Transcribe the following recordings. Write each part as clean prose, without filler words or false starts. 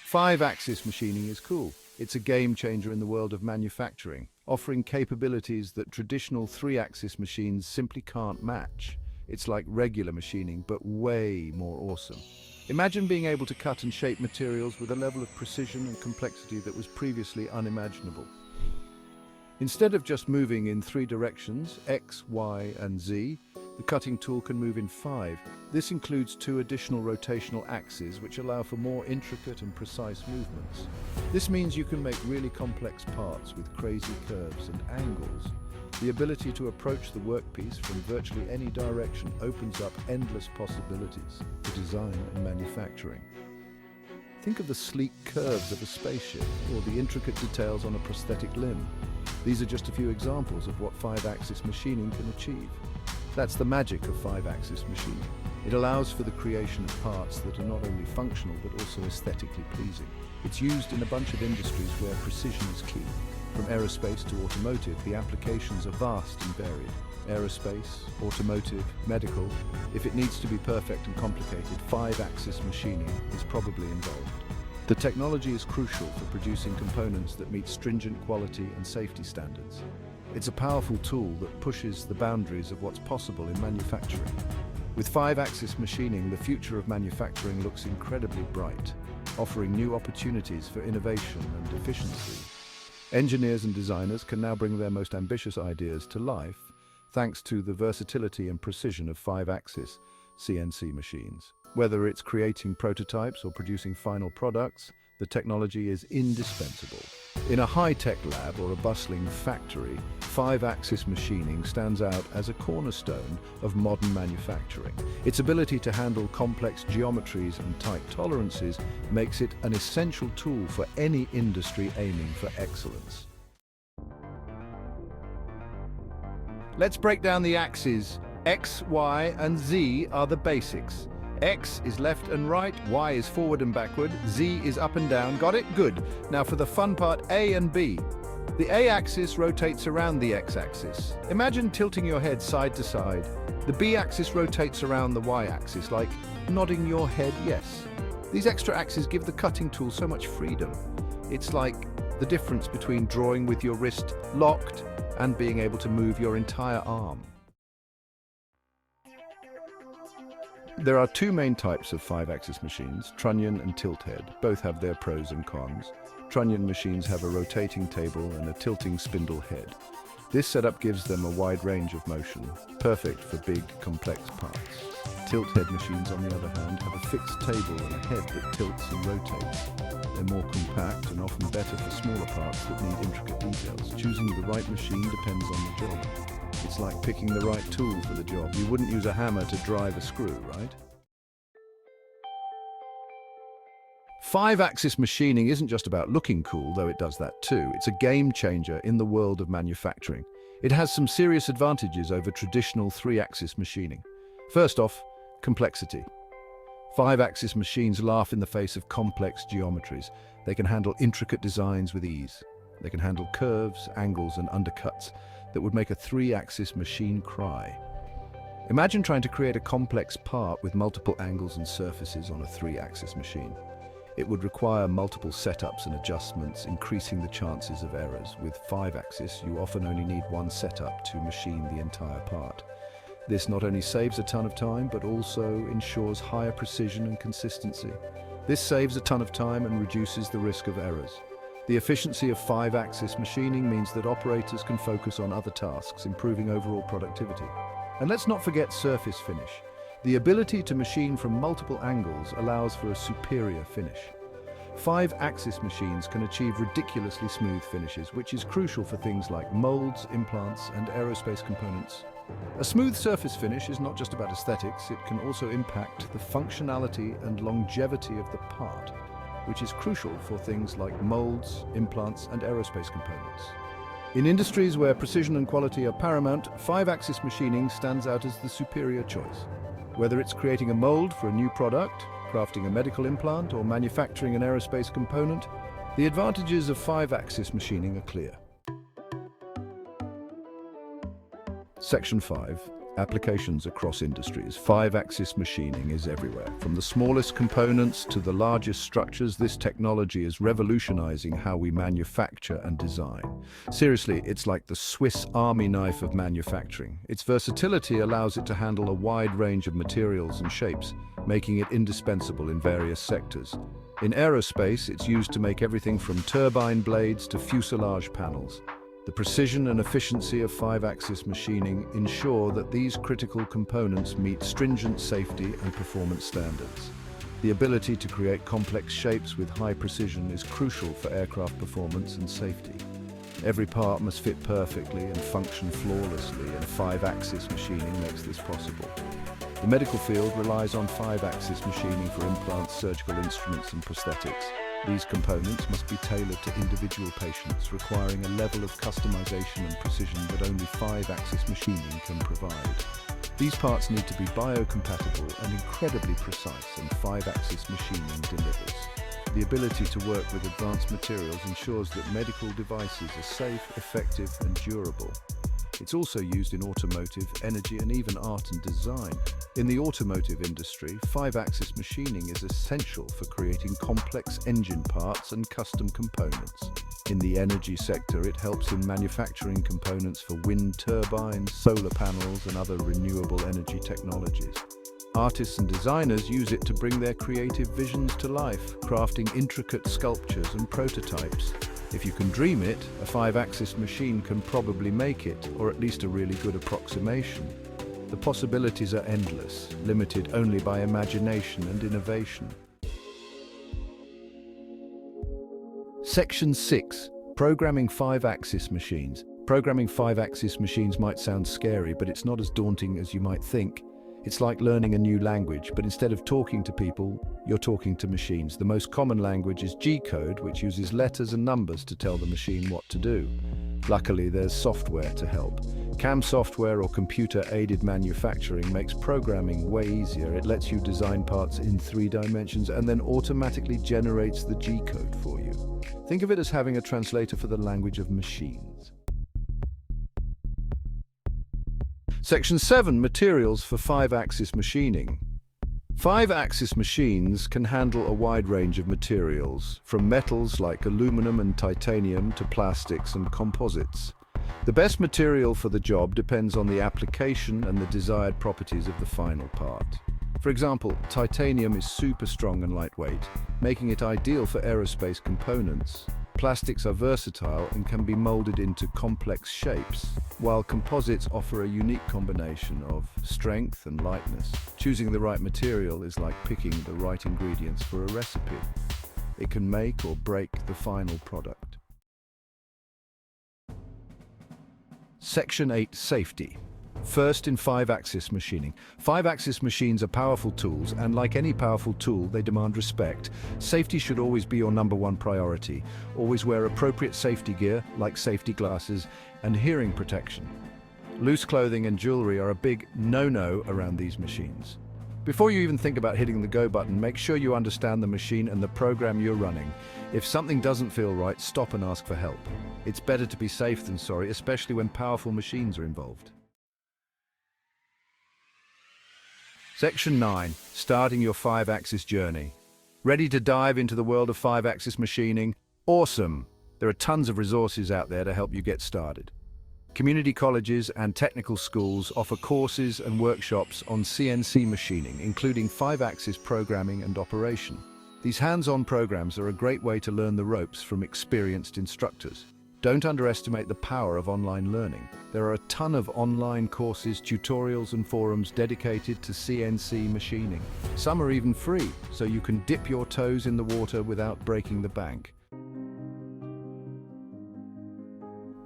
Five-axis machining is cool. It's a game changer in the world of manufacturing, offering capabilities that traditional three-axis machines simply can't match. It's like regular machining, but way more awesome. Imagine being able to cut and shape materials with a level of precision and complexity that was previously unimaginable. Instead of just moving in three directions, X, Y, and Z, the cutting tool can move in five. This includes two additional rotational axes, which allow for more intricate and precise movements. This means you can make really complex parts with crazy curves and angles. The ability to approach the workpiece from virtually any direction opens up endless possibilities for design and manufacturing. Think of the sleek curves of a spaceship or the intricate details on a prosthetic limb. These are just a few examples of what five-axis machining can achieve. That's the magic of five-axis machining. It allows for the creation of parts that are not only functional but also aesthetically pleasing. It's used in a bunch of industries where precision is key. From aerospace to automotive, the applications are vast and varied. Aerospace, automotive, medical. If it needs to be perfect and complicated, five-axis machining is probably involved. The technology is crucial for producing components that meet stringent quality and safety standards. It's a powerful tool that pushes the boundaries of what's possible in manufacturing. With five-axis machining, the future of manufacturing looks incredibly bright, offering new opportunities for innovation and efficiency. Engineers and designers can now bring their most ambitious ideas to life thanks to the versatility and precision of five-axis CNC machines. Whether it's creating prototypes or producing final products, the technology is indispensable. In a high-tech lab or a bustling factory, five-axis machining stands out as a cornerstone of modern manufacturing. Its ability to handle complex geometries and tight tolerances makes it an essential tool for any industry aiming for excellence. Let's break down the axes. X, Y, and Z are the basics. X is left and right, Y is forward and backward, Z is up and down. Got it? Good. Now for the fun part, A and B. The A-axis rotates around the X-axis. Imagine tilting your head side to side. The B-axis rotates around the Y-axis, like nodding your head yes. These extra axes give the cutting tool so much freedom. It's like the difference between drawing with your wrist locked and being able to move your entire arm. There are two main types of five-axis machines, trunnion and tilt head. Both have their pros and cons. Trunnion machines have a rotating table and a tilting spindle head. This setup gives them a wide range of motion, perfect for big, complex parts. Tilt head machines, on the other hand, have a fixed table and a head that tilts and rotates. They're more compact and often better for smaller parts that need intricate details. Choosing the right machine depends on the job. It's like picking the right tool for the job. You wouldn't use a hammer to drive a screw, right? Five-axis machining isn't just about looking cool, though it does that too. It's a game changer in the world of manufacturing. It has some serious advantages over traditional three-axis machining. First off, complexity. Five-axis machines laugh in the face of complex geometries. They can handle intricate designs with ease. They can handle curves, angles, and undercuts that would make a three-axis machine cry. Imagine trying to create a complex part with multiple angles and surfaces on a three-axis machine. It would require multiple setups and adjustments, increasing the chances of errors. With five-axis, you often only need one setup to machine the entire part. This not only saves a ton of time, but also ensures higher precision and consistency. This saves a ton of time and reduces the risk of errors. The efficiency of five-axis machining means that operators can focus on other tasks, improving overall productivity. And let's not forget surface finish. The ability to machine from multiple angles allows for a superior finish. Five-axis machines can achieve ridiculously smooth finishes, which is crucial for things like molds, implants, and aerospace components. A smooth surface finish is not just about aesthetics, it can also impact the functionality and longevity of the part, which is crucial for things like molds, implants, and aerospace components. In industries where precision and quality are paramount, five-axis machining stands out as the superior choice. Whether it's creating a mold for a new product, crafting a medical implant, or manufacturing an aerospace component, the advantages of five-axis machining are clear. Section 5. Applications across industries. Five-axis machining is everywhere. From the smallest components to the largest structures, this technology is revolutionizing how we manufacture and design. Seriously, it's like the Swiss Army knife of manufacturing. Its versatility allows it to handle a wide range of materials and shapes, making it indispensable in various sectors. In aerospace, it's used to make everything from turbine blades to fuselage panels. The precision and efficiency of five-axis machining ensure that these critical components meet stringent safety and performance standards. The ability to create complex shapes with high precision is crucial for aircraft performance and safety. Every part must fit perfectly and function flawlessly, and five-axis machining makes this possible. The medical field relies on five-axis machining for implants, surgical instruments, and prosthetics. These components must be tailored to individual patients, requiring a level of customization and precision that only five-axis machining can provide. These parts need to be biocompatible and incredibly precise, and five-axis machining delivers. The ability to work with advanced materials ensures that medical devices are safe, effective, and durable. It's also used in automotive, energy, and even art and design. In the automotive industry, five-axis machining is essential for creating complex engine parts and custom components. In the energy sector, it helps in manufacturing components for wind turbines, solar panels, and other renewable energy technologies. Artists and designers use it to bring their creative visions to life, crafting intricate sculptures and prototypes. If you can dream it, a five-axis machine can probably make it, or at least a really good approximation. The possibilities are endless, limited only by imagination and innovation. Section 6. Programming five-axis machines. Programming five-axis machines might sound scary, but it's not as daunting as you might think. It's like learning a new language, but instead of talking to people, you're talking to machines. The most common language is G-code, which uses letters and numbers to tell the machine what to do. Luckily, there's software to help. CAM software, or computer-aided manufacturing, makes programming way easier. It lets you design parts in 3 dimensions and then automatically generates the G-code for you. Think of it as having a translator for the language of machines. Section 7. Materials for five-axis machining. Five-axis machines can handle a wide range of materials, from metals like aluminum and titanium to plastics and composites. The best material for the job depends on the application and the desired properties of the final part. For example, titanium is super strong and lightweight, making it ideal for aerospace components. Plastics are versatile and can be molded into complex shapes, while composites offer a unique combination of strength and lightness. Choosing the right material is like picking the right ingredients for a recipe. It can make or break the final product. Section 8. Safety. First, in five-axis machining. Five-axis machines are powerful tools, and like any powerful tool, they demand respect. Safety should always be your #1 priority. Always wear appropriate safety gear, like safety glasses and hearing protection. Loose clothing and jewelry are a big no-no around these machines. Before you even think about hitting the go button, make sure you understand the machine and the program you're running. If something doesn't feel right, stop and ask for help. It's better to be safe than sorry, especially when powerful machines are involved. Section 9. Starting your five-axis journey. Ready to dive into the world of five-axis machining? Awesome! There are tons of resources out there to help you get started. Community colleges and technical schools offer courses and workshops on CNC machining, including five-axis programming and operation. These hands-on programs are a great way to learn the ropes from experienced instructors. Don't underestimate the power of online learning. There are a ton of online courses, tutorials, and forums dedicated to CNC machining. Some are even free, so you can dip your toes in the water without breaking the bank.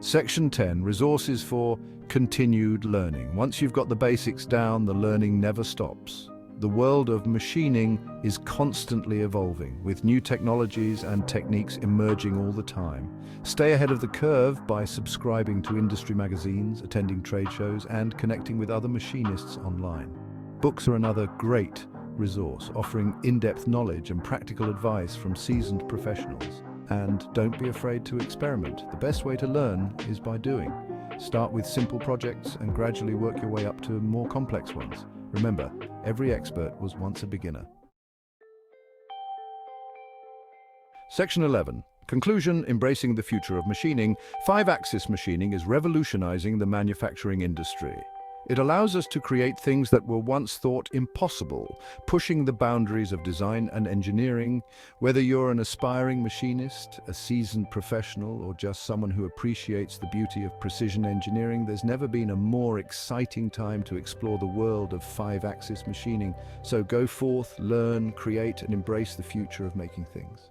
Section 10. Resources for continued learning. Once you've got the basics down, the learning never stops. The world of machining is constantly evolving, with new technologies and techniques emerging all the time. Stay ahead of the curve by subscribing to industry magazines, attending trade shows, and connecting with other machinists online. Books are another great resource, offering in-depth knowledge and practical advice from seasoned professionals. And don't be afraid to experiment. The best way to learn is by doing. Start with simple projects and gradually work your way up to more complex ones. Remember, every expert was once a beginner. Section 11. Conclusion: embracing the future of machining. 5-axis machining is revolutionizing the manufacturing industry. It allows us to create things that were once thought impossible, pushing the boundaries of design and engineering. Whether you're an aspiring machinist, a seasoned professional, or just someone who appreciates the beauty of precision engineering, there's never been a more exciting time to explore the world of 5-axis machining. So go forth, learn, create, and embrace the future of making things.